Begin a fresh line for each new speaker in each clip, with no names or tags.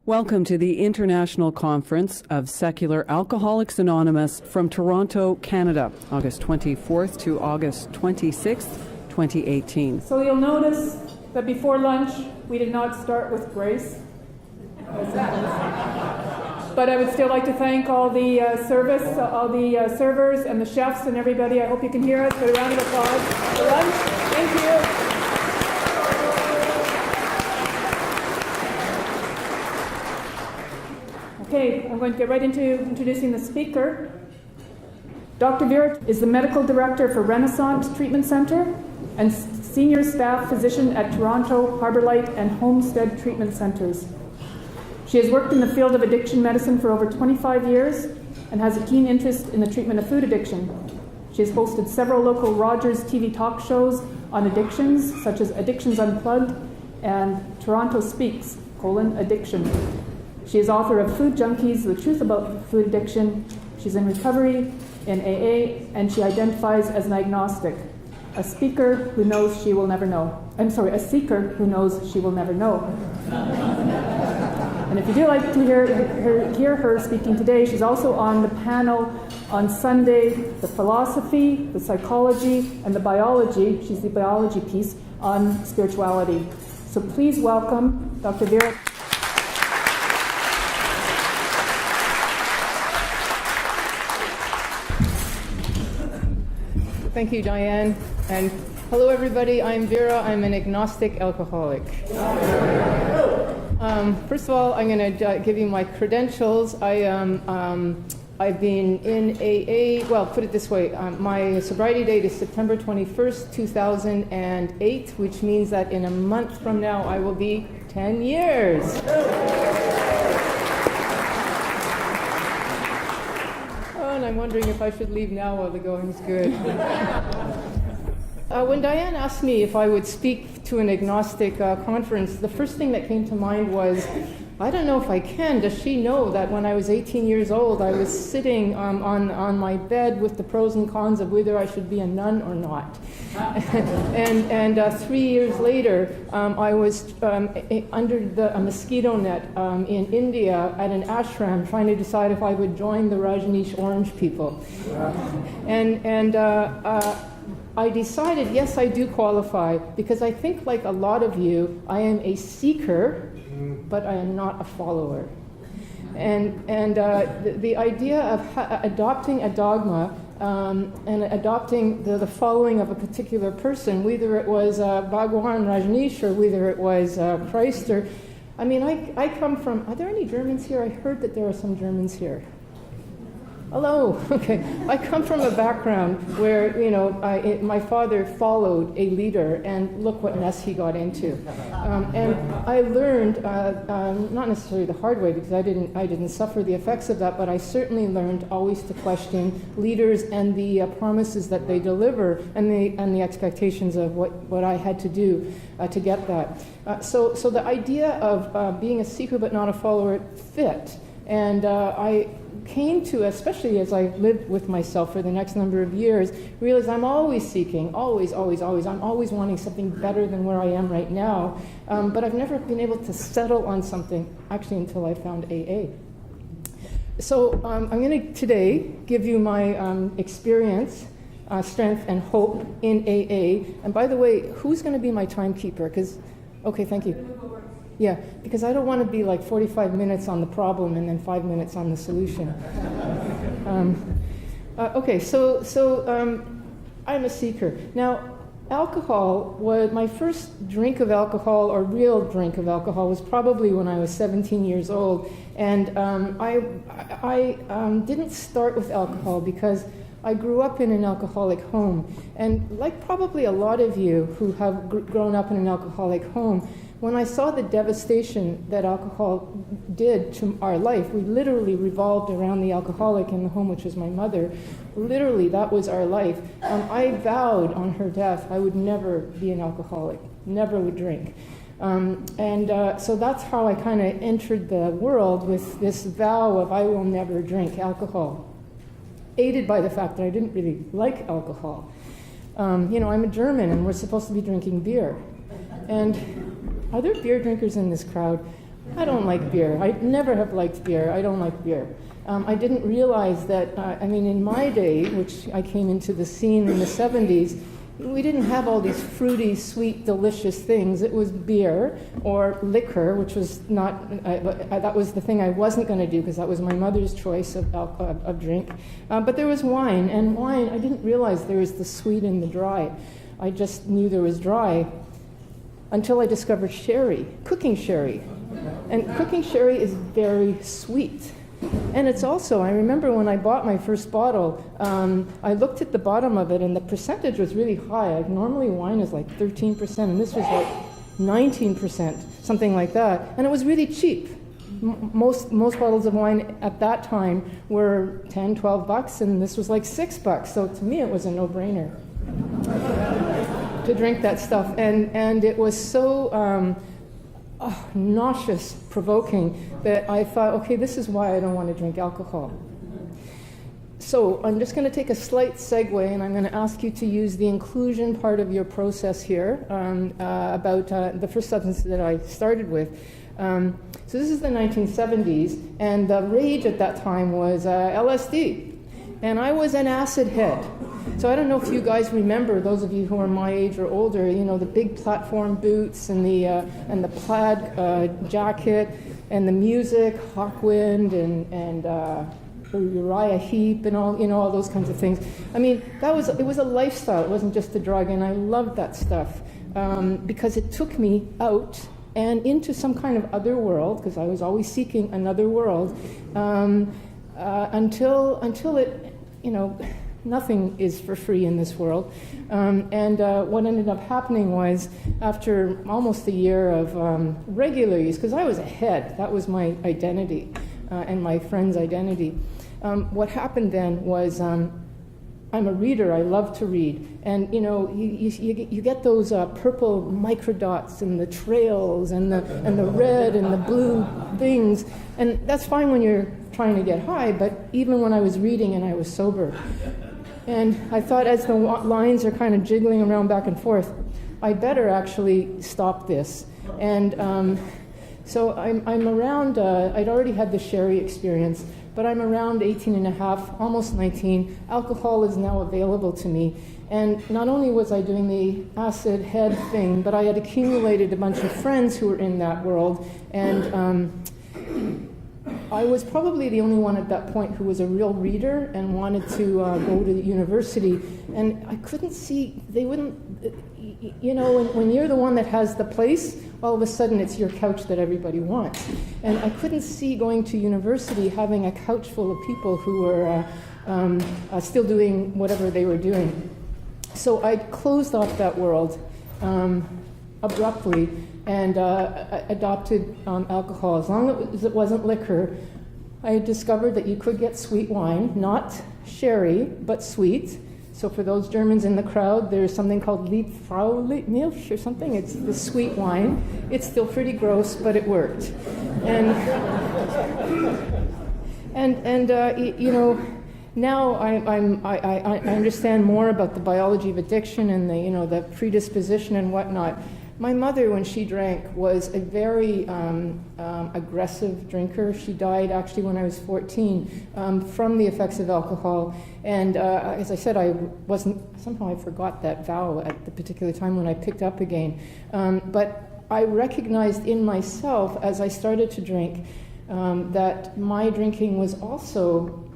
Welcome to the International Conference of Secular Alcoholics Anonymous from Toronto, Canada, August 24th to August 26th, 2018.
So you'll notice that before lunch, we did not start with grace. But I would still like to thank all the servers and the chefs and everybody. I hope you can hear us. Put a round of applause for lunch. Thank you. Okay, I'm going to get right into introducing the speaker. Dr. Vera T is the Medical Director for Renaissance Treatment Centre and Senior Staff Physician at Toronto, Harbour Light and Homestead Treatment Centres. She has worked in the field of addiction medicine for over 25 years and has a keen interest in the treatment of food addiction. She has hosted several local Rogers TV talk shows on addictions, such as Addictions Unplugged and Toronto Speaks, Addiction. She is author of Food Junkies, The Truth About Food Addiction. She's in recovery in AA, and she identifies as an agnostic, a speaker who knows she will never know. A seeker who knows she will never know. And if you do like to hear her speaking today, she's also on the panel on Sunday, the philosophy, the psychology, and the biology. She's the biology piece on spirituality. So please welcome Dr. Vera.
Thank you, Diane. And hello, everybody. I'm Vera. I'm an agnostic alcoholic. First of all, I'm going to give you my credentials. I've been in AA, well, put it this way. My sobriety date is September 21st, 2008, which means that in a month from now, I will be 10 years. And I'm wondering if I should leave now while the going's good. When Diane asked me if I would speak to an agnostic conference, the first thing that came to mind was, I don't know if I can. Does she know that when I was 18 years old, I was sitting on my bed with the pros and cons of whether I should be a nun or not? and 3 years later, I was under a mosquito net in India at an ashram trying to decide if I would join the Rajneesh Orange people. And I decided, yes, I do qualify, because I think, like a lot of you, I am a seeker, but I am not a follower. And the idea of adopting a dogma and adopting the following of a particular person, whether it was Bhagwan Rajneesh or whether it was Christ, or, I mean, I come from, are there any Germans here? I heard that there are some Germans here. Hello. Okay. I come from a background where, my father followed a leader, and look what mess he got into. And I learned, not necessarily the hard way, because I didn't suffer the effects of that, but I certainly learned always to question leaders and the promises that they deliver, and the expectations of what I had to do to get that. So the idea of being a seeker but not a follower fit, and I came to, especially as I lived with myself for the next number of years, realize I'm always seeking, always. I'm always wanting something better than where I am right now. But I've never been able to settle on something, actually, until I found AA. So I'm going to today give you my experience, strength, and hope in AA. And by the way, who's going to be my timekeeper? Okay, thank you. Yeah, because I don't want to be like 45 minutes on the problem and then 5 minutes on the solution. Okay, so I'm a seeker. Now, alcohol was my first drink of alcohol, or real drink of alcohol, was probably when I was 17 years old. And I didn't start with alcohol because I grew up in an alcoholic home. And like probably a lot of you who have grown up in an alcoholic home, when I saw the devastation that alcohol did to our life, we literally revolved around the alcoholic in the home, which was my mother. Literally, that was our life. I vowed on her death I would never be an alcoholic, never would drink. So that's how I kind of entered the world, with this vow of I will never drink alcohol, aided by the fact that I didn't really like alcohol. I'm a German, and we're supposed to be drinking beer. And are there beer drinkers in this crowd? I don't like beer. I never have liked beer. I don't like beer. I didn't realize that, in my day, which I came into the scene in the 70s, we didn't have all these fruity, sweet, delicious things. It was beer or liquor, which was not, that was the thing I wasn't going to do because that was my mother's choice of drink. But there was wine, and wine, I didn't realize there was the sweet and the dry. I just knew there was dry until I discovered sherry, cooking sherry. And cooking sherry is very sweet. And it's also, I remember when I bought my first bottle, I looked at the bottom of it and the percentage was really high. Like, normally wine is like 13%, and this was like 19%, something like that. And it was really cheap. Most bottles of wine at that time were 10, 12 bucks, and this was like $6. So to me, it was a no-brainer to drink that stuff. And it was so nauseous, provoking, that I thought, okay, this is why I don't want to drink alcohol. So I'm just going to take a slight segue, and I'm going to ask you to use the inclusion part of your process here about the first substance that I started with. So this is the 1970s, and the rage at that time was LSD, and I was an acid head. So I don't know if you guys remember, those of you who are my age or older, you know, the big platform boots and the plaid jacket and the music, Hawkwind and Uriah Heep and all, you know, all those kinds of things. I mean, it was a lifestyle. It wasn't just a drug, and I loved that stuff because it took me out and into some kind of other world, because I was always seeking another world until it, you know, nothing is for free in this world. And what ended up happening was, after almost a year of regular use, because I was a head, that was my identity and my friend's identity. What happened then was, I'm a reader, I love to read. And you know, you get those purple microdots and the trails and the red and the blue things. And that's fine when you're trying to get high, but even when I was reading and I was sober. And I thought, as the lines are kind of jiggling around back and forth, I better actually stop this. And so I'm around, I'd already had the sherry experience, but I'm around 18 and a half, almost 19. Alcohol is now available to me. And not only was I doing the acid head thing, but I had accumulated a bunch of friends who were in that world. And I was probably the only one at that point who was a real reader and wanted to go to the university. And I couldn't see, they wouldn't, you know, when you're the one that has the place, all of a sudden it's your couch that everybody wants. And I couldn't see going to university having a couch full of people who were still doing whatever they were doing. So I closed off that world abruptly and adopted alcohol. As long as it wasn't liquor, I discovered that you could get sweet wine, not sherry, but sweet. So for those Germans in the crowd, there's something called Liebfraumilch or something. It's the sweet wine. It's still pretty gross, but it worked. And you know, now I understand more about the biology of addiction and the predisposition and whatnot. My mother, when she drank, was a very aggressive drinker. She died actually when I was 14 from the effects of alcohol. And as I said, somehow I forgot that vow at the particular time when I picked up again. But I recognized in myself, as I started to drink, that my drinking was also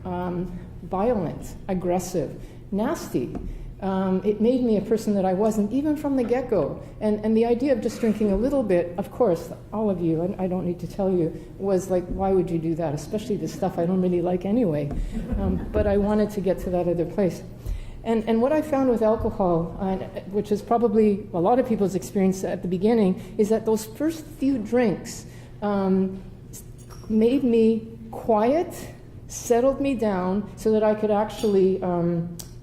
violent, aggressive, nasty. It made me a person that I wasn't, even from the get-go. And the idea of just drinking a little bit, of course, all of you, I don't need to tell you, was like, why would you do that? Especially the stuff I don't really like anyway. But I wanted to get to that other place. And what I found with alcohol, which is probably a lot of people's experience at the beginning, is that those first few drinks made me quiet, settled me down so that I could actually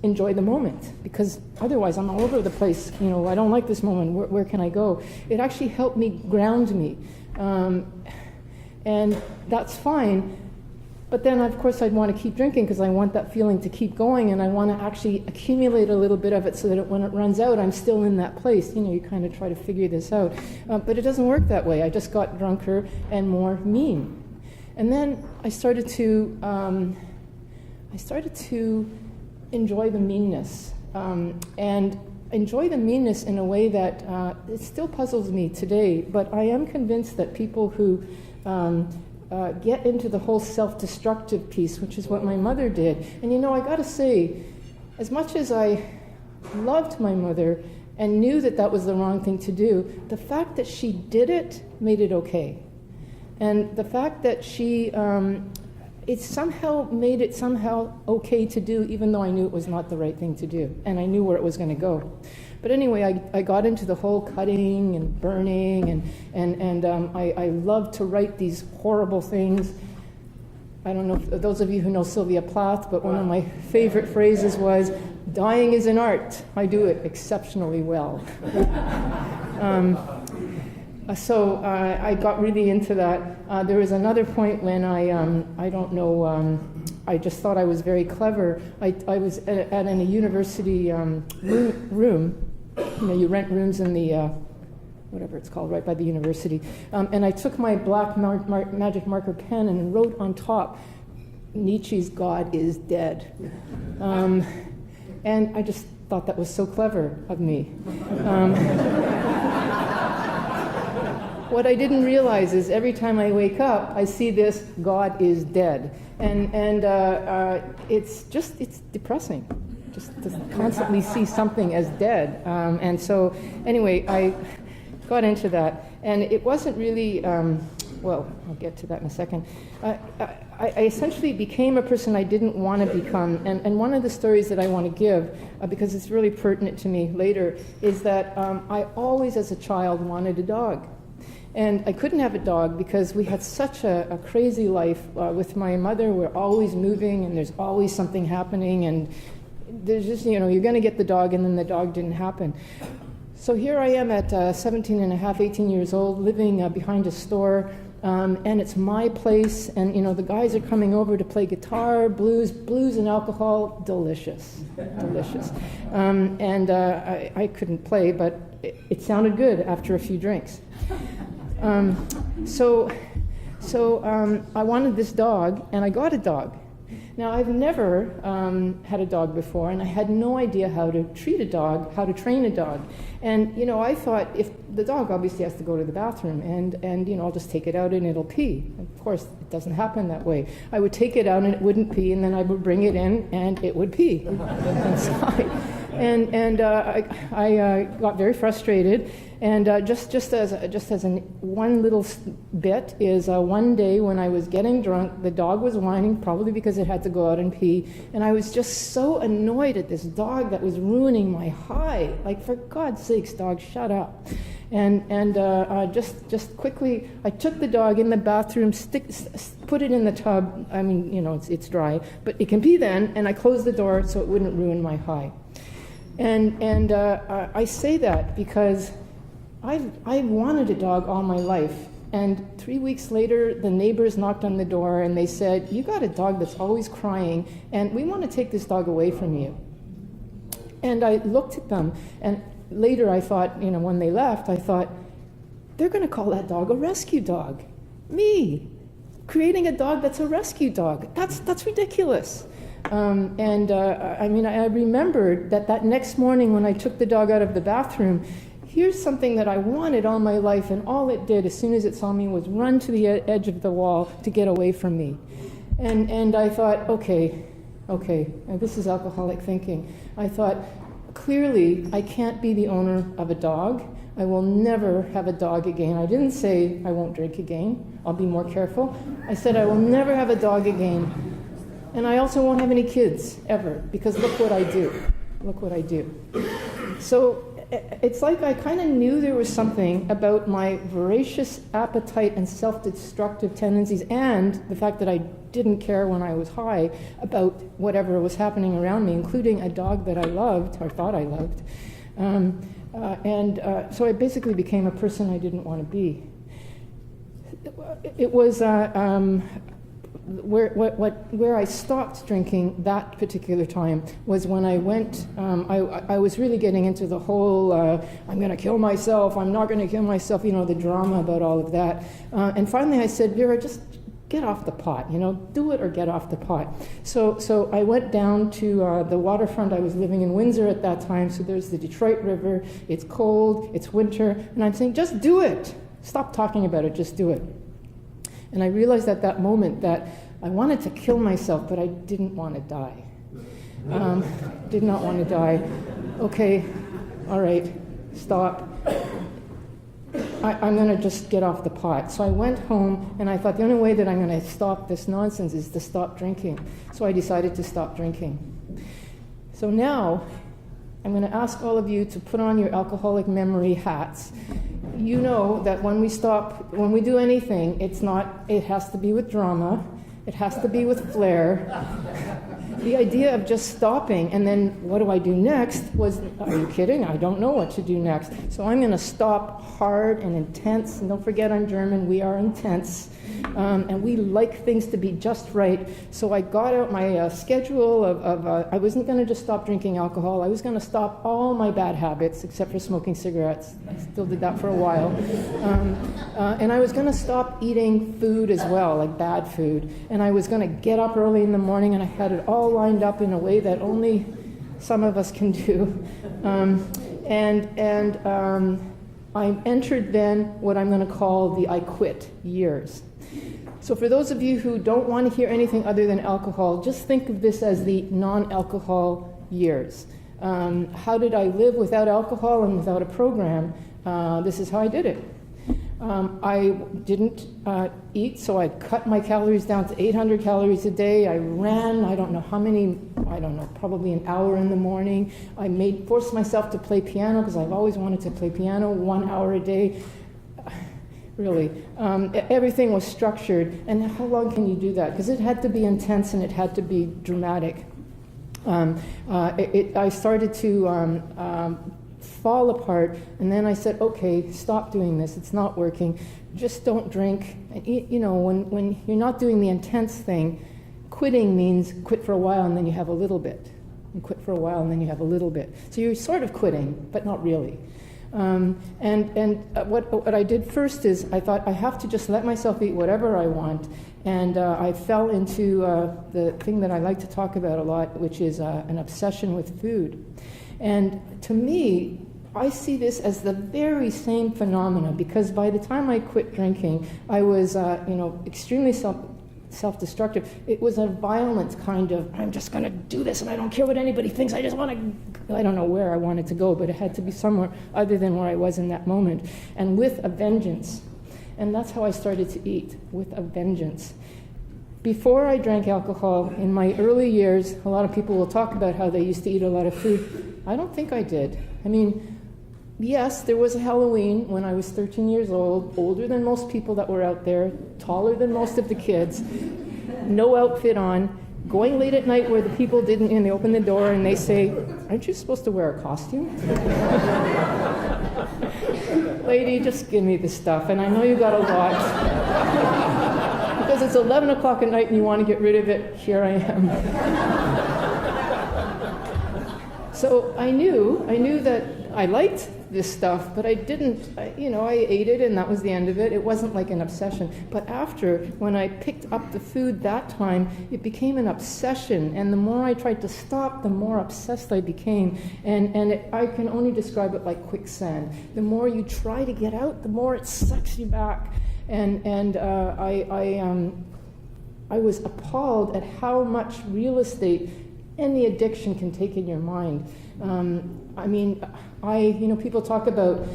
enjoy the moment, because otherwise I'm all over the place. You know, I don't like this moment. Where can I go? It actually helped me ground me, and that's fine. But then, of course, I'd want to keep drinking because I want that feeling to keep going, and I want to actually accumulate a little bit of it so that when it runs out, I'm still in that place. You kind of try to figure this out. But it doesn't work that way. I just got drunker and more mean. And then I started to enjoy the meanness, and enjoy the meanness in a way that it still puzzles me today. But I am convinced that people who get into the whole self-destructive piece, which is what my mother did. And I got to say, as much as I loved my mother and knew that that was the wrong thing to do, the fact that she did it made it okay. And the fact that she, it somehow made it somehow okay to do, even though I knew it was not the right thing to do, and I knew where it was going to go. But anyway, I got into the whole cutting and burning, and I loved to write these horrible things. I don't know if those of you who know Sylvia Plath, but one of my favorite phrases was, "Dying is an art. I do it exceptionally well." So I got really into that. There was another point when I don't know, I just thought I was very clever. I was in a university room. You rent rooms in the, whatever it's called, right by the university. And I took my black magic marker pen and wrote on top, "Nietzsche's God is dead." And I just thought that was so clever of me. What I didn't realize is every time I wake up, I see this, "God is dead." And it's depressing. Just to constantly see something as dead. And so, anyway, I got into that. And it wasn't really, well, I'll get to that in a second. I essentially became a person I didn't want to become. And one of the stories that I want to give, because it's really pertinent to me later, is that I always, as a child, wanted a dog. And I couldn't have a dog because we had such a crazy life with my mother. We're always moving, and there's always something happening, and there's just, you're going to get the dog, and then the dog didn't happen. So here I am at 17 and a half, 18 years old, living behind a store, and it's my place, and the guys are coming over to play guitar, blues and alcohol, delicious. And I couldn't play, but it sounded good after a few drinks. So I wanted this dog, and I got a dog. Now, I've never had a dog before, and I had no idea how to treat a dog, how to train a dog. And, I thought if the dog obviously has to go to the bathroom, and I'll just take it out and it'll pee. Of course, it doesn't happen that way. I would take it out and it wouldn't pee, and then I would bring it in and it would pee inside. And I got very frustrated. And just as one little bit is one day when I was getting drunk, the dog was whining, probably because it had to go out and pee, and I was just so annoyed at this dog that was ruining my high. Like, for God's sakes, dog, shut up. And just quickly, I took the dog in the bathroom, put it in the tub. I mean, it's dry, but it can pee then, and I closed the door so it wouldn't ruin my high. And I say that because I wanted a dog all my life, and 3 weeks later, the neighbors knocked on the door and they said, "You got a dog that's always crying, and we want to take this dog away from you." And I looked at them, and later I thought, when they left, I thought, they're going to call that dog a rescue dog. Me, creating a dog that's a rescue dog. That's ridiculous. I remembered that next morning when I took the dog out of the bathroom, here's something that I wanted all my life, and all it did as soon as it saw me was run to the edge of the wall to get away from me. And I thought, okay, and this is alcoholic thinking. I thought, clearly I can't be the owner of a dog. I will never have a dog again. I didn't say I won't drink again. I'll be more careful. I said I will never have a dog again. And I also won't have any kids, ever, because look what I do. So it's like I kind of knew there was something about my voracious appetite and self-destructive tendencies, and the fact that I didn't care when I was high about whatever was happening around me, including a dog that I loved, or thought I loved. So I basically became a person I didn't want to be. It was where I stopped drinking that particular time was when I went, I was really getting into the whole, I'm going to kill myself, I'm not going to kill myself, the drama about all of that. And finally I said, Vera, just get off the pot, do it or get off the pot. So I went down to the waterfront. I was living in Windsor at that time, so there's the Detroit River, it's cold, it's winter, and I'm saying, just do it. Stop talking about it, just do it. And I realized at that moment that I wanted to kill myself, but I didn't want to die. Did not want to die. Okay, all right, stop. I'm going to just get off the pot. So I went home, and I thought the only way that I'm going to stop this nonsense is to stop drinking. So I decided to stop drinking. So now I'm going to ask all of you to put on your alcoholic memory hats. You know that when we do anything, it has to be with drama, it has to be with flair. The idea of just stopping and then what do I do next was, are you kidding? I don't know what to do next. So I'm going to stop hard and intense. And don't forget I'm German, we are intense. And we like things to be just right. So I got out my schedule of I wasn't going to just stop drinking alcohol. I was going to stop all my bad habits except for smoking cigarettes. I still did that for a while. And I was going to stop eating food as well, like bad food. And I was going to get up early in the morning, and I had it all lined up in a way that only some of us can do. I entered then what I'm going to call the I quit years. So for those of you who don't want to hear anything other than alcohol, just think of this as the non-alcohol years. How did I live without alcohol and without a program? This is how I did it. I didn't eat, so I cut my calories down to 800 calories a day. I ran, probably an hour in the morning. I forced myself to play piano because I've always wanted to play piano 1 hour a day. Really. Everything was structured. And how long can you do that? Because it had to be intense and it had to be dramatic. I started to fall apart, and then I said, okay, stop doing this. It's not working. Just don't drink. And, when you're not doing the intense thing, quitting means quit for a while and then you have a little bit. And quit for a while and then you have a little bit. So you're sort of quitting, but not really. What I did first is I thought I have to just let myself eat whatever I want. And I fell into the thing that I like to talk about a lot, which is an obsession with food. And to me, I see this as the very same phenomena, because by the time I quit drinking, I was, extremely self-destructive. It was a violent kind of, I'm just going to do this and I don't care what anybody thinks. I just want to, I don't know where I wanted to go, but it had to be somewhere other than where I was in that moment. And with a vengeance. And that's how I started to eat, with a vengeance. Before I drank alcohol, in my early years, a lot of people will talk about how they used to eat a lot of food. I don't think I did. I mean, yes, there was a Halloween when I was 13 years old, older than most people that were out there, taller than most of the kids, no outfit on, going late at night where the people didn't, and they open the door and they say, aren't you supposed to wear a costume? Lady, just give me the stuff, and I know you got a lot. Because it's 11 o'clock at night and you want to get rid of it, here I am. So I knew that I liked this stuff, but I didn't, I ate it and that was the end of it. It wasn't like an obsession. But after, when I picked up the food that time, it became an obsession. And the more I tried to stop, the more obsessed I became. I can only describe it like quicksand. The more you try to get out, the more it sucks you back. I was appalled at how much real estate any addiction can take in your mind. People talk about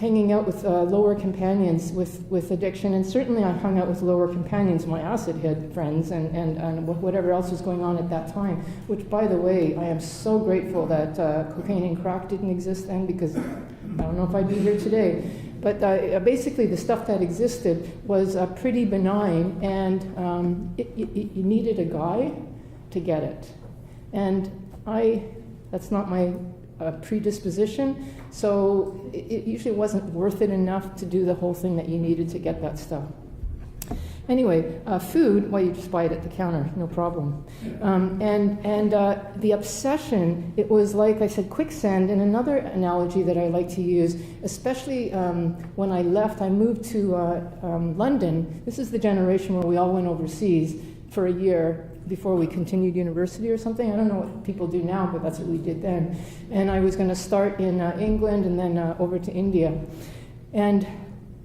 hanging out with lower companions with addiction, and certainly I hung out with lower companions, my acid head friends, and whatever else was going on at that time, which, by the way, I am so grateful that cocaine and crack didn't exist then, because I don't know if I'd be here today. But basically the stuff that existed was pretty benign, and you needed a guy to get it. And that's not my predisposition, so it usually wasn't worth it enough to do the whole thing that you needed to get that stuff. Anyway, food, well, you just buy it at the counter, no problem. And the obsession, it was like I said, quicksand. And another analogy that I like to use, especially when I left, I moved to London. This is the generation where we all went overseas for a year before we continued university or something. I don't know what people do now, but that's what we did then. And I was going to start in England and then over to India. And,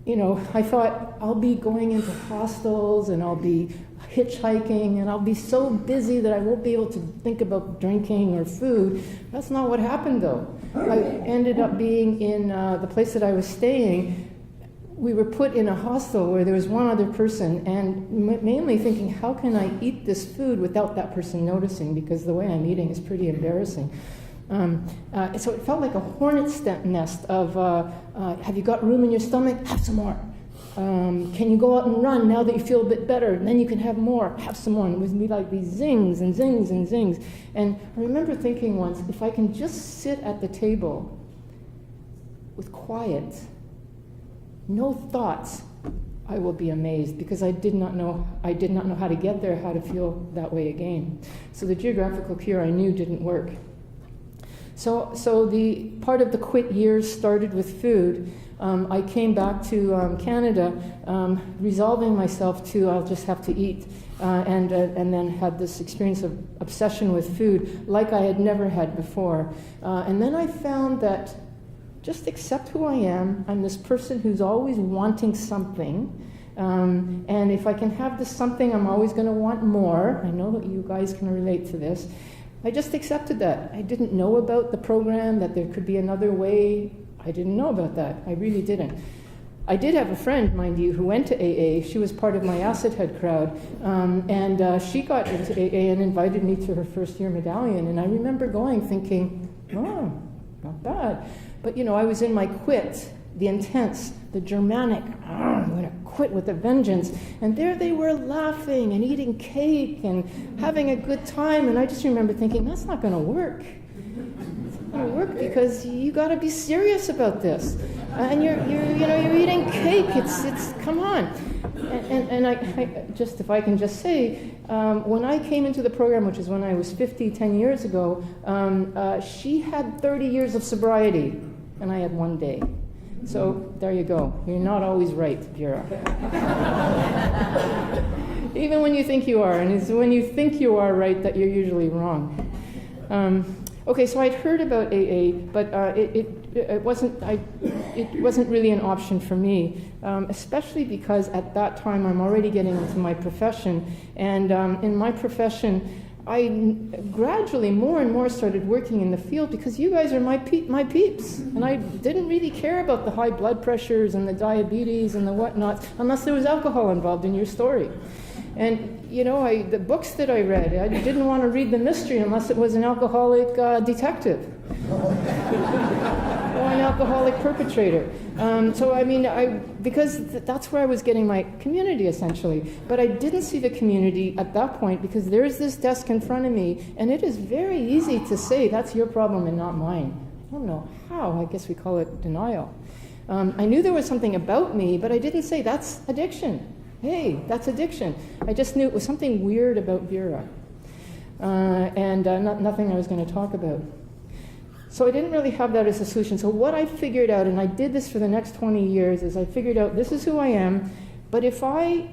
you know, I thought I'll be going into hostels and I'll be hitchhiking and I'll be so busy that I won't be able to think about drinking or food. That's not what happened, though. I ended up being in the place that I was staying. We were put in a hostel where there was one other person, and mainly thinking, how can I eat this food without that person noticing, because the way I'm eating is pretty embarrassing. So it felt like a hornet's nest of, have you got room in your stomach? Have some more. Can you go out and run now that you feel a bit better? And then you can have more. Have some more. And it would be like these zings and zings and zings. And I remember thinking once, if I can just sit at the table with quiet, no thoughts, I will be amazed, because I did not know how to get there, how to feel that way again. So the geographical cure I knew didn't work. So the part of the quit years started with food. I came back to Canada, resolving myself to I'll just have to eat, and then had this experience of obsession with food like I had never had before. And then I found that just accept who I am. I'm this person who's always wanting something. And if I can have this something, I'm always going to want more. I know that you guys can relate to this. I just accepted that. I didn't know about the program, that there could be another way. I didn't know about that. I really didn't. I did have a friend, mind you, who went to AA. She was part of my acid head crowd. And she got into AA and invited me to her first year medallion. And I remember going thinking, oh, not bad. But, you know, I was in my quit, the intense, the Germanic, I'm going to quit with a vengeance. And there they were laughing and eating cake and having a good time. And I just remember thinking, that's not going to work. It's not going to work because you got to be serious about this. And you're eating cake. It's come on. And I just, if I can just say, when I came into the program, which is when I was 50, 10 years ago, she had 30 years of sobriety, and I had 1 day. So there you go. You're not always right, Vera. Even when you think you are, and it's when you think you are right that you're usually wrong. Okay, so I'd heard about AA, but it wasn't really an option for me, especially because at that time I'm already getting into my profession, and in my profession I gradually more and more started working in the field because you guys are my peeps, and I didn't really care about the high blood pressures and the diabetes and the whatnot unless there was alcohol involved in your story. And, you know, the books that I read, I didn't want to read the mystery unless it was an alcoholic detective or an alcoholic perpetrator. So, I mean, because that's where I was getting my community, essentially. But I didn't see the community at that point because there's this desk in front of me, and it is very easy to say, that's your problem and not mine. I don't know how. I guess we call it denial. I knew there was something about me, but I didn't say, that's addiction. Hey, that's addiction. I just knew it was something weird about Vera, and nothing I was going to talk about. So I didn't really have that as a solution. So what I figured out, and I did this for the next 20 years, is I figured out this is who I am, but if I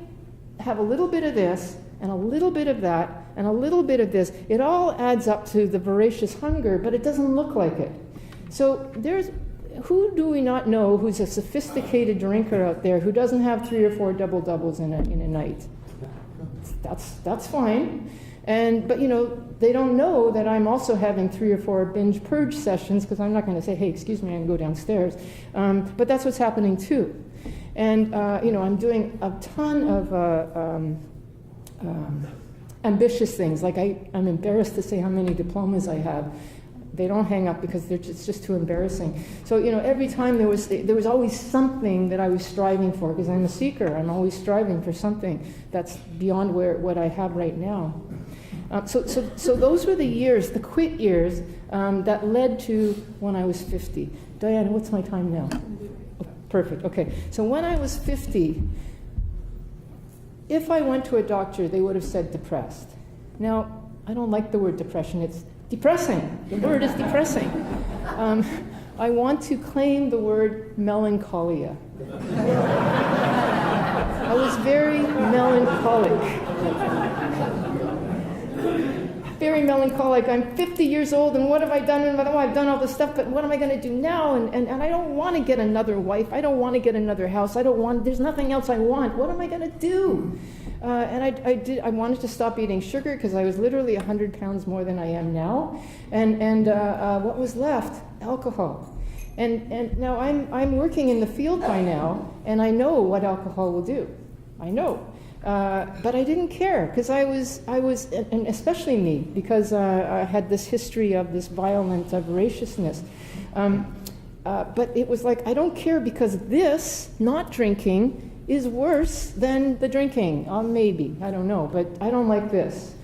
have a little bit of this, and a little bit of that, and a little bit of this, it all adds up to the voracious hunger, but it doesn't look like it. So who do we not know who's a sophisticated drinker out there who doesn't have 3 or 4 double-doubles in a night? That's fine. But, you know, they don't know that I'm also having 3 or 4 binge purge sessions, because I'm not going to say, hey, excuse me, I can go downstairs. But that's what's happening too. And, you know, I'm doing a ton of ambitious things. Like I'm embarrassed to say how many diplomas I have. They don't hang up because it's just too embarrassing. So, you know, every time there was always something that I was striving for, because I'm a seeker. I'm always striving for something that's beyond what I have right now. So those were the years, the quit years, that led to when I was 50. Dianne, what's my time now? Oh, perfect, okay. So when I was 50, if I went to a doctor, they would have said depressed. Now, I don't like the word depression. It's depressing. The word is depressing. I want to claim the word melancholia. I was very melancholic. Very melancholic. I'm 50 years old, and what have I done? And I've done all this stuff, but what am I going to do now? And I don't want to get another wife. I don't want to get another house. There's nothing else I want. What am I going to do? I wanted to stop eating sugar because I was literally 100 pounds more than I am now. And what was left? Alcohol. And now I'm working in the field by now, and I know what alcohol will do. I know. But I didn't care because I was, and especially me, because I had this history of this violent voraciousness. But it was like, I don't care because this, not drinking, is worse than the drinking. Maybe, I don't know, but I don't like this.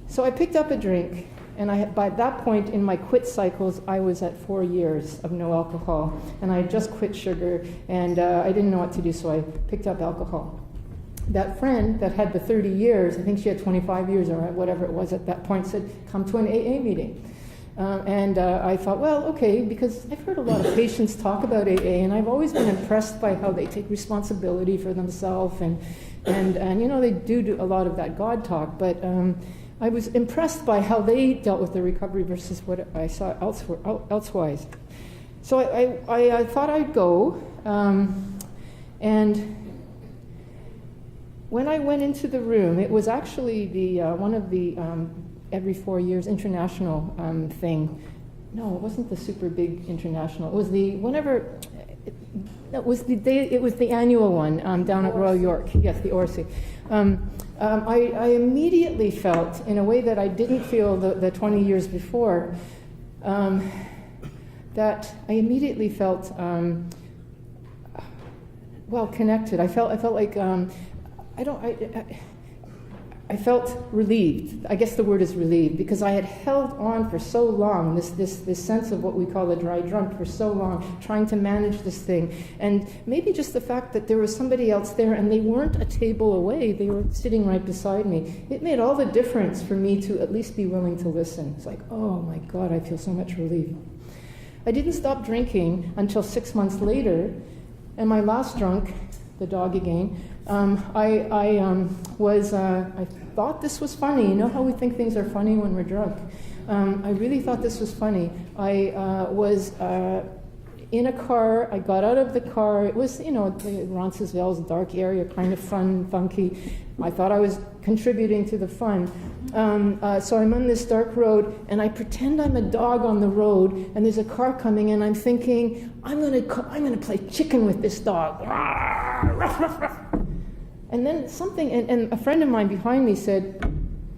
So I picked up a drink, and by that point in my quit cycles, I was at 4 years of no alcohol, and I had just quit sugar, and I didn't know what to do, so I picked up alcohol. That friend that had the 30 years, I think she had 25 years or whatever it was at that point, said, come to an AA meeting. I thought, well, okay, because I've heard a lot of patients talk about AA, and I've always been impressed by how they take responsibility for themselves, and you know, they do a lot of that God talk, but I was impressed by how they dealt with the recovery versus what I saw elsewise. So I thought I'd go, and when I went into the room, it was actually the one of the every 4 years international thing. No, it wasn't the super big international. It was the whenever. It was the day. It was the annual one down at Royal York. Yes, the Orsi. I immediately felt, in a way that I didn't feel the 20 years before, that I immediately felt well connected. I felt like. I felt relieved. I guess the word is relieved, because I had held on for so long, this sense of what we call a dry drunk for so long, trying to manage this thing. And maybe just the fact that there was somebody else there and they weren't a table away, they were sitting right beside me. It made all the difference for me to at least be willing to listen. It's like, oh my God, I feel so much relief. I didn't stop drinking until 6 months later, and my last drunk, the dog again, I thought this was funny. You know how we think things are funny when we're drunk? I really thought this was funny. I was in a car. I got out of the car. It was, you know, Roncesvalles, dark area, kind of fun, funky. I thought I was contributing to the fun. So I'm on this dark road, and I pretend I'm a dog on the road, and there's a car coming, and I'm thinking, I'm gonna play chicken with this dog. And then something, and a friend of mine behind me said,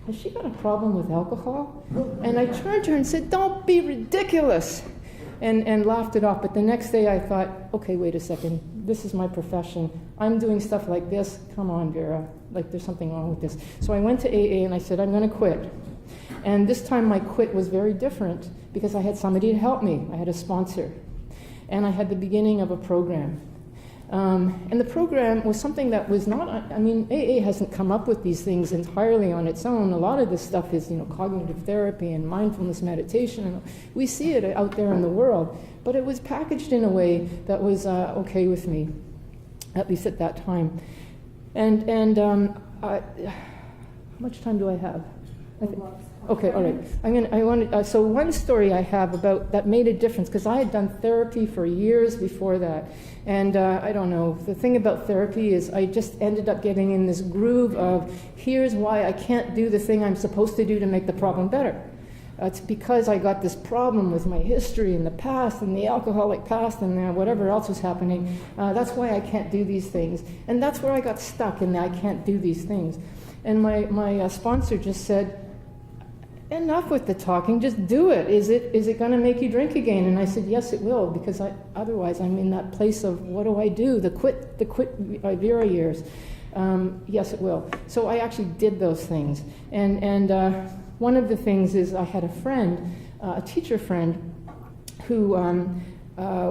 has she got a problem with alcohol? And I turned to her and said, don't be ridiculous, and laughed it off. But the next day I thought, okay, wait a second, this is my profession. I'm doing stuff like this. Come on, Vera, like there's something wrong with this. So I went to AA and I said, I'm going to quit. And this time my quit was very different because I had somebody to help me. I had a sponsor. And I had the beginning of a program. And the program was something that was not, I mean, AA hasn't come up with these things entirely on its own. A lot of this stuff is, you know, cognitive therapy and mindfulness meditation. And we see it out there in the world. But it was packaged in a way that was okay with me, at least at that time. And how much time do I have? Okay, all right. So one story I have about that made a difference, because I had done therapy for years before that. And I don't know, the thing about therapy is I just ended up getting in this groove of, here's why I can't do the thing I'm supposed to do to make the problem better. It's because I got this problem with my history in the past and the alcoholic past and whatever else was happening. That's why I can't do these things. And that's where I got stuck, in I can't do these things. And my sponsor just said, enough with the talking, just do it. Is it going to make you drink again? And I said, yes, it will, because otherwise I'm in that place of, what do I do? The quit Vera years. Yes, it will. So I actually did those things. And one of the things is I had a friend, a teacher friend, who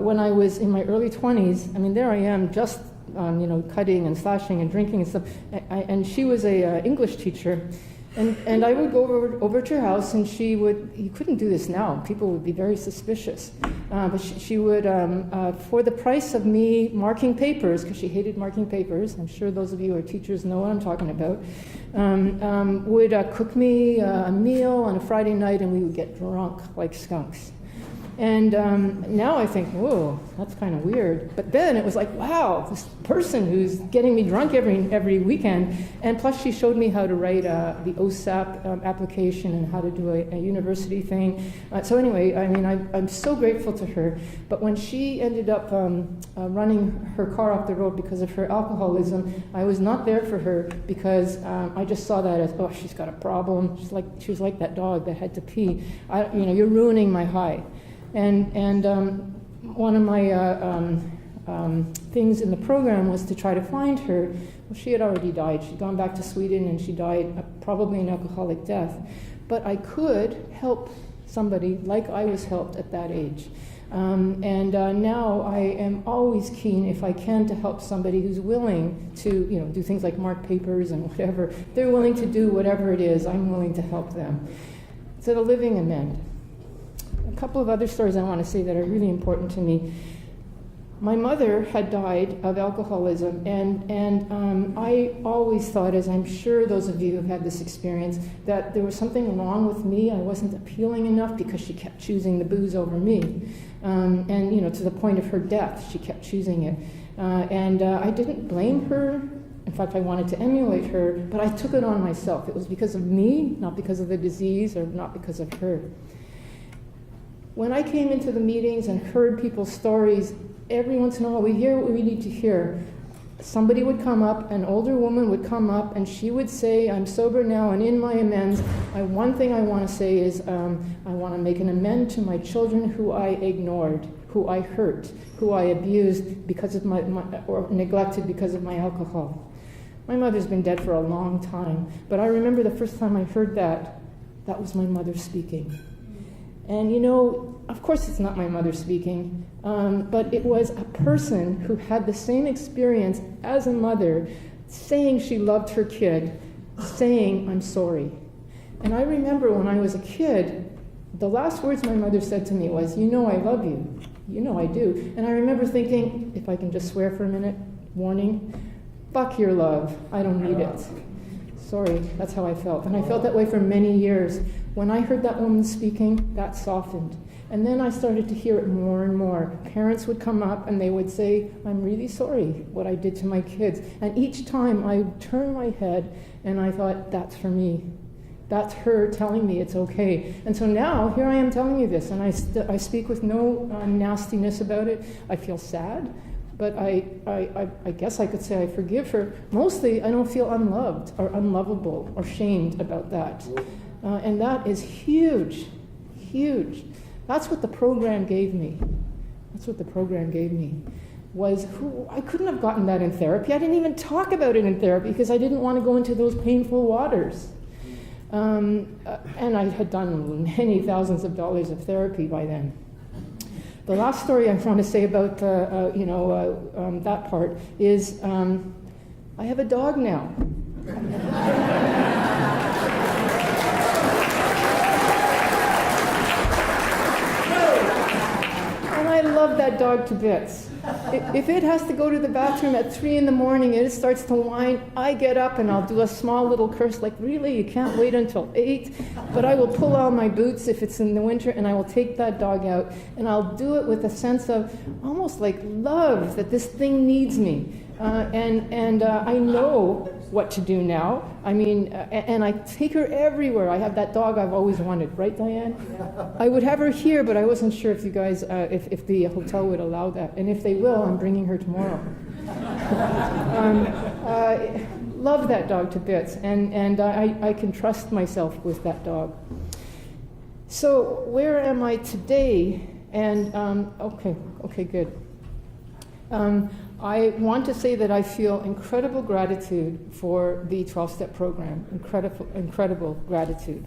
when I was in my early 20s, I mean, there I am just, cutting and slashing and drinking and stuff. And she was a English teacher. And I would go over to her house, and you couldn't do this now. People would be very suspicious. But she would, for the price of me marking papers, because she hated marking papers, I'm sure those of you who are teachers know what I'm talking about, would cook me a meal on a Friday night, and we would get drunk like skunks. And now I think, whoa, that's kind of weird. But then it was like, wow, this person who's getting me drunk every weekend. And plus she showed me how to write the OSAP application and how to do a university thing. So anyway, I mean, I'm so grateful to her. But when she ended up running her car off the road because of her alcoholism, I was not there for her because I just saw that as, oh, she's got a problem. She was like that dog that had to pee. You're ruining my high. And one of my things in the program was to try to find her. Well, she had already died. She'd gone back to Sweden, and she died probably an alcoholic death. But I could help somebody like I was helped at that age. Now I am always keen, if I can, to help somebody who's willing to, do things like mark papers and whatever. They're willing to do whatever it is. I'm willing to help them. So the living amend. A couple of other stories I want to say that are really important to me. My mother had died of alcoholism, and I always thought, as I'm sure those of you who've had this experience, that there was something wrong with me. I wasn't appealing enough because she kept choosing the booze over me. To the point of her death, she kept choosing it. I didn't blame her. In fact, I wanted to emulate her, but I took it on myself. It was because of me, not because of the disease or not because of her. When I came into the meetings and heard people's stories, every once in a while we hear what we need to hear. Somebody would come up, an older woman would come up, and she would say, I'm sober now and in my amends. One thing I want to say is I want to make an amend to my children who I ignored, who I hurt, who I abused because of or neglected because of my alcohol. My mother's been dead for a long time, but I remember the first time I heard that was my mother speaking. And of course it's not my mother speaking, but it was a person who had the same experience as a mother, saying she loved her kid, saying, I'm sorry. And I remember when I was a kid, the last words my mother said to me was, I love you. I do. And I remember thinking, if I can just swear for a minute, warning, fuck your love, I don't need it. Sorry, that's how I felt. And I felt that way for many years. When I heard that woman speaking, that softened. And then I started to hear it more and more. Parents would come up and they would say, I'm really sorry what I did to my kids. And each time I would turn my head and I thought, that's for me. That's her telling me it's okay. And so now, here I am telling you this, and I speak with no nastiness about it. I feel sad, but I guess I could say I forgive her. Mostly, I don't feel unloved or unlovable or shamed about that. And that is huge, huge. That's what the program gave me. I couldn't have gotten that in therapy. I didn't even talk about it in therapy because I didn't want to go into those painful waters. And I had done many thousands of dollars of therapy by then. The last story I want to say about that part is I have a dog now. I love that dog to bits. If it has to go to the bathroom at 3 a.m. and it starts to whine, I get up and I'll do a small little curse like, really, you can't wait until 8? But I will pull on my boots if it's in the winter and I will take that dog out and I'll do it with a sense of almost like love that this thing needs me. I know what to do now. I mean, and I take her everywhere. I have that dog I've always wanted, right, Dianne? I would have her here, but I wasn't sure if you guys, if the hotel would allow that. And if they will, I'm bringing her tomorrow. Love that dog to bits, and I can trust myself with that dog. So where am I today? And okay, good. I want to say that I feel incredible gratitude for the 12-step program, incredible gratitude.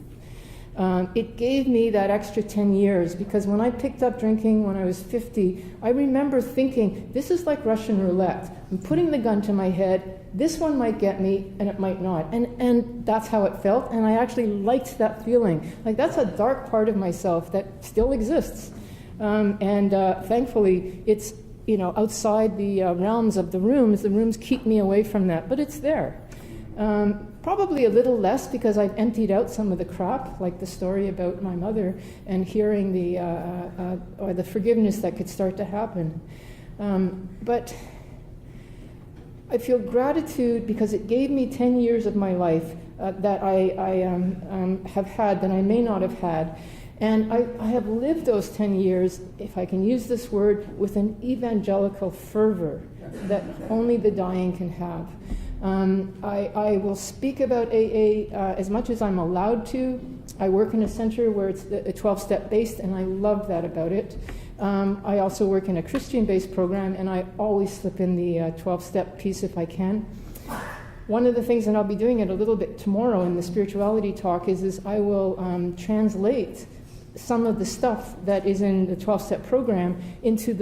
It gave me that extra 10 years, because when I picked up drinking when I was 50, I remember thinking, this is like Russian roulette. I'm putting the gun to my head. This one might get me, and it might not. And that's how it felt, and I actually liked that feeling. Like, that's a dark part of myself that still exists. Thankfully, it's, outside the realms of the rooms. The rooms keep me away from that, but it's there. Probably a little less because I've emptied out some of the crap, like the story about my mother, and hearing the forgiveness that could start to happen. But I feel gratitude because it gave me 10 years of my life that I have had that I may not have had. And I have lived those 10 years, if I can use this word, with an evangelical fervor that only the dying can have. I will speak about AA as much as I'm allowed to. I work in a center where it's a 12-step based, and I love that about it. I also work in a Christian-based program, and I always slip in the 12-step piece if I can. One of the things, and I'll be doing it a little bit tomorrow in the spirituality talk, is I will translate some of the stuff that is in the 12-step program into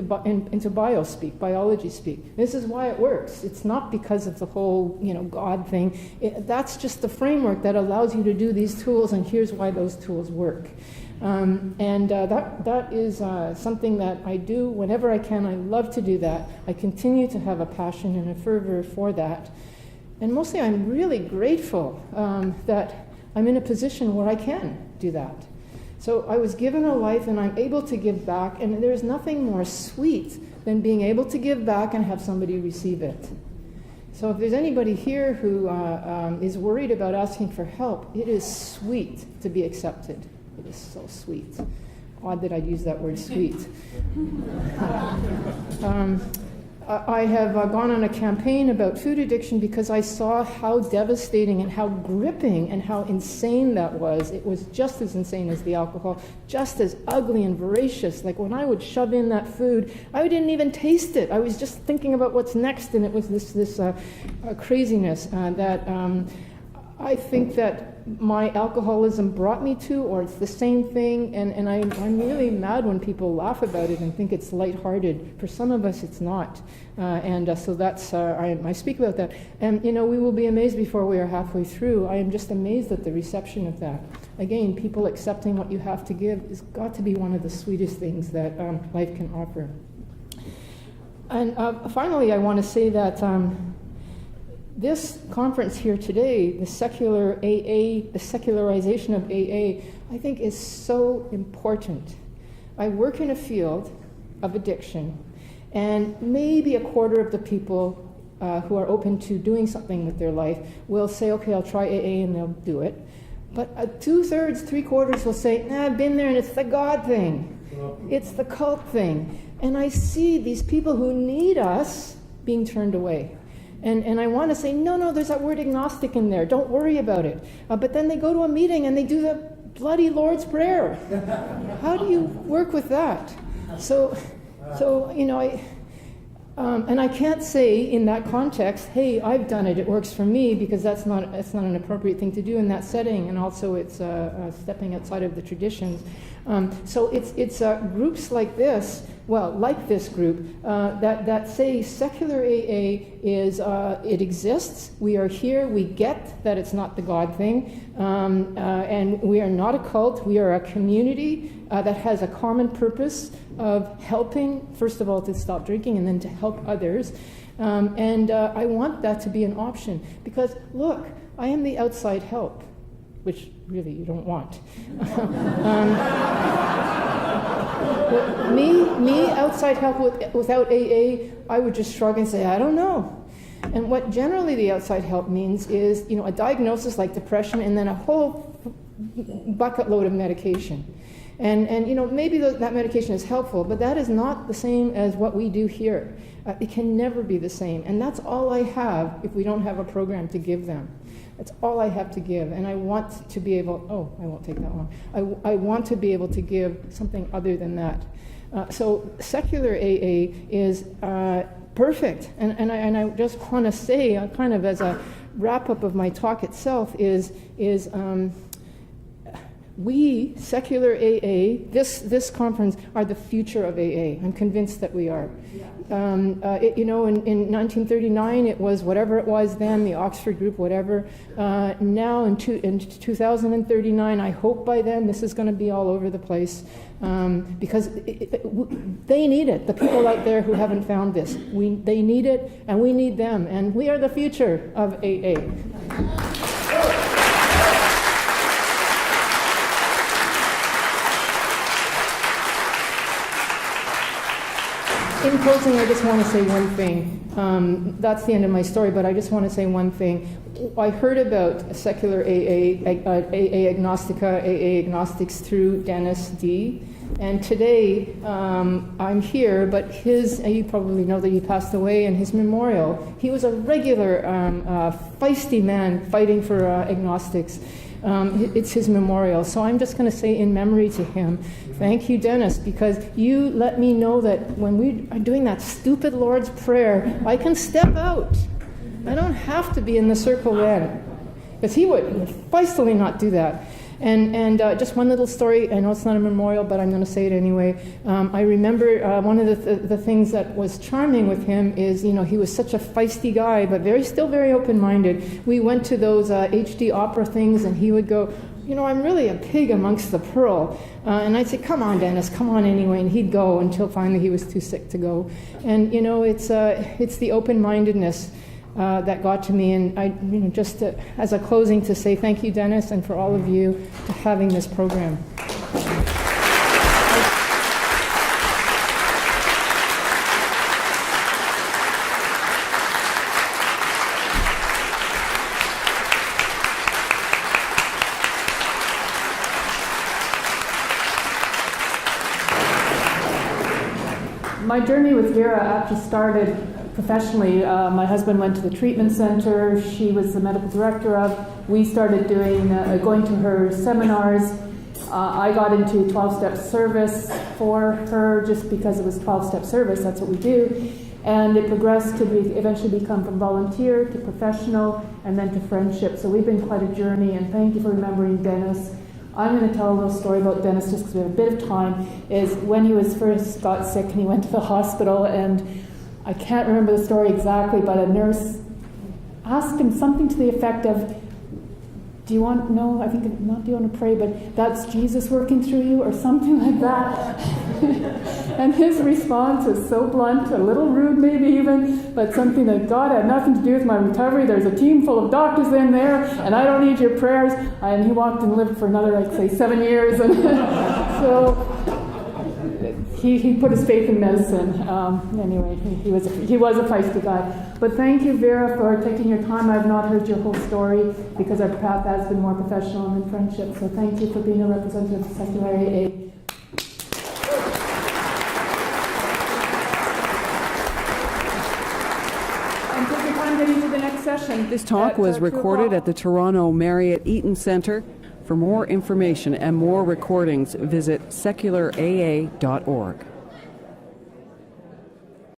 biology speak. This is why it works. It's not because of the whole, God thing. That's just the framework that allows you to do these tools, and here's why those tools work. That is something that I do whenever I can. I love to do that. I continue to have a passion and a fervor for that. And mostly I'm really grateful that I'm in a position where I can do that. So I was given a life, and I'm able to give back, and there's nothing more sweet than being able to give back and have somebody receive it. So if there's anybody here who is worried about asking for help, it is sweet to be accepted. It is so sweet. Odd that I'd use that word sweet. I have gone on a campaign about food addiction because I saw how devastating and how gripping and how insane that was. It was just as insane as the alcohol, just as ugly and voracious. Like when I would shove in that food, I didn't even taste it. I was just thinking about what's next, and it was this craziness that I think that my alcoholism brought me to, or it's the same thing, and I'm really mad when people laugh about it and think it's lighthearted. For some of us, it's not, so that's I speak about that, and we will be amazed before we are halfway through. I am just amazed at the reception of that. Again, people accepting what you have to give has got to be one of the sweetest things that life can offer. And finally, I want to say that. This conference here today, the secular AA, the secularization of AA, I think is so important. I work in a field of addiction, and maybe a quarter of the people who are open to doing something with their life will say, okay, I'll try AA, and they'll do it. But 2/3, 3/4 will say, nah, I've been there, and it's the God thing. It's the cult thing. And I see these people who need us being turned away. And I want to say, no, there's that word agnostic in there. Don't worry about it. But then they go to a meeting and they do the bloody Lord's Prayer. How do you work with that? So and I can't say in that context, hey, I've done it, it works for me, because that's not an appropriate thing to do in that setting, and also it's stepping outside of the traditions. So it's groups like this, like this group, that say secular AA is, it exists, we are here, we get that it's not the God thing, and we are not a cult, we are a community that has a common purpose of helping, first of all, to stop drinking, and then to help others. I want that to be an option, because, look, I am the outside help, which really you don't want. Me outside help without AA, I would just shrug and say, I don't know. And what generally the outside help means is, a diagnosis like depression, and then a whole bucket load of medication. And maybe that medication is helpful, but that is not the same as what we do here. It can never be the same. And that's all I have if we don't have a program to give them. That's all I have to give. And I want to be able, I won't take that long. I want to be able to give something other than that. So secular AA is perfect. And I just want to say, kind of as a wrap-up of my talk itself, is We, secular AA, this conference, are the future of AA. I'm convinced that we are. In 1939, it was whatever it was then, the Oxford group, whatever. Now, in 2039, I hope by then this is going to be all over the place, because they need it. The people out there who haven't found this, they need it, and we need them. And we are the future of AA. In closing, I just want to say one thing. That's the end of my story, but I just want to say one thing. I heard about secular AA agnostica, AA agnostics through Dennis D. And today, I'm here, but you probably know that he passed away, in his memorial. He was a regular, feisty man fighting for agnostics. It's his memorial. So I'm just going to say in memory to him, thank you, Dennis, because you let me know that when we are doing that stupid Lord's Prayer, I can step out. I don't have to be in the circle then. Because he would feistily not do that. And just one little story. I know it's not a memorial, but I'm going to say it anyway. I remember one of the things that was charming with him is, he was such a feisty guy, but still very open-minded. We went to those HD opera things, and he would go, I'm really a pig amongst the pearl. And I'd say, come on, Dennis, come on anyway. And he'd go until finally he was too sick to go. And, it's the open-mindedness that got to me, and I, just as a closing, to say thank you, Dennis, and for all of you to having this program.
My journey with Vera actually started professionally. My husband went to the treatment center. She was the medical director of. We started going to her seminars. I got into 12-step service for her just because it was 12-step service. That's what we do. And it progressed to eventually become from volunteer to professional and then to friendship. So we've been quite a journey, and thank you for remembering Dennis. I'm going to tell a little story about Dennis just because we have a bit of time. Is when he first got sick and he went to the hospital, and I can't remember the story exactly, but a nurse asked him something to the effect of, do you want to pray, but that's Jesus working through you, or something like that. And his response was so blunt, a little rude maybe even, but something that God had nothing to do with my recovery. There's a team full of doctors in there, and I don't need your prayers. And he walked and lived for another, 7 years. And so he put his faith in medicine. Anyway, he was a feisty guy. But thank you, Vera, for taking your time. I've not heard your whole story because our path has been more professional and in friendship. So thank you for being a representative of secular AA. And take your time getting to the next session.
This talk was recorded at the Toronto Marriott Eaton Centre. For more information and more recordings, visit seculara.org.